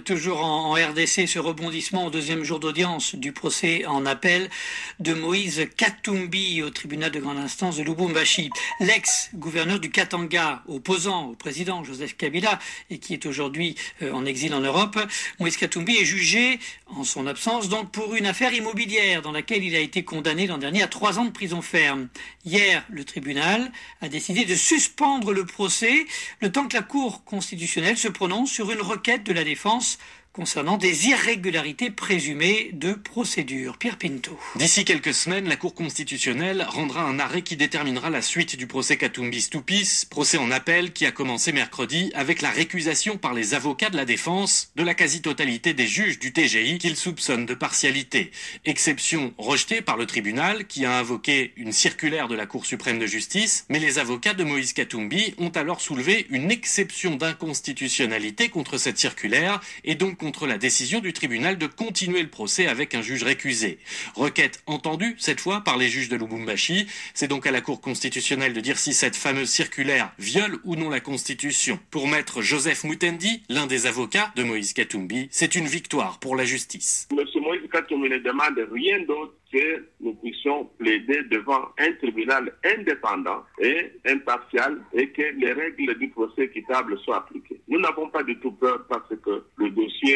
Toujours en RDC, ce rebondissement au deuxième jour d'audience du procès en appel de Moïse Katumbi au tribunal de grande instance de Lubumbashi. L'ex-gouverneur du Katanga, opposant au président Joseph Kabila et qui est aujourd'hui en exil en Europe, Moïse Katumbi est jugé en son absence donc pour une affaire immobilière dans laquelle il a été condamné l'an dernier à 3 ans de prison ferme. Hier, le tribunal a décidé de suspendre le procès le temps que la Cour constitutionnelle se prononce sur une requête de la défense concernant des irrégularités présumées de procédure. Pierre Pinto. D'ici quelques semaines, la Cour constitutionnelle rendra un arrêt qui déterminera la suite du procès Katumbi-Stoupis, procès en appel qui a commencé mercredi avec la récusation par les avocats de la défense de la quasi-totalité des juges du TGI qu'ils soupçonnent de partialité. Exception rejetée par le tribunal qui a invoqué une circulaire de la Cour suprême de justice, mais les avocats de Moïse Katumbi ont alors soulevé une exception d'inconstitutionnalité contre cette circulaire et donc contre la décision du tribunal de continuer le procès avec un juge récusé. Requête entendue, cette fois, par les juges de Lubumbashi. C'est donc à la Cour constitutionnelle de dire si cette fameuse circulaire viole ou non la Constitution. Pour maître Joseph Mutendi, l'un des avocats de Moïse Katumbi, c'est une victoire pour la justice. Monsieur Moïse Katumbi ne demande rien d'autre que nous puissions plaider devant un tribunal indépendant et impartial et que les règles du procès équitable soient appliquées. Nous n'avons pas du tout peur parce que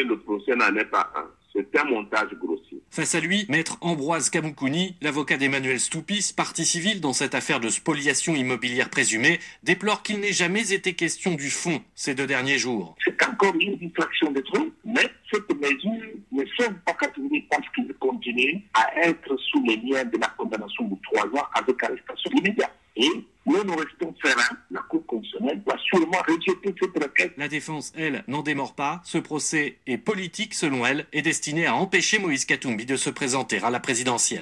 le procès n'en est pas un. C'est un montage grossier. Face à lui, maître Ambroise Kamoukouni, l'avocat d'Emmanuel Stoupis, partie civile dans cette affaire de spoliation immobilière présumée, déplore qu'il n'ait jamais été question du fond ces 2 derniers jours. C'est encore une distraction de trop, mais cette mesure ne sauve pas Katumbi parce qu'il continue à être sous les liens de la condamnation de 3 ans avec arrestation immédiate. Et nous restons sereins. La Cour constitutionnelle va sûrement rejeter cette requête. La défense, elle, n'en démord pas. Ce procès est politique selon elle et destiné à empêcher Moïse Katumbi de se présenter à la présidentielle.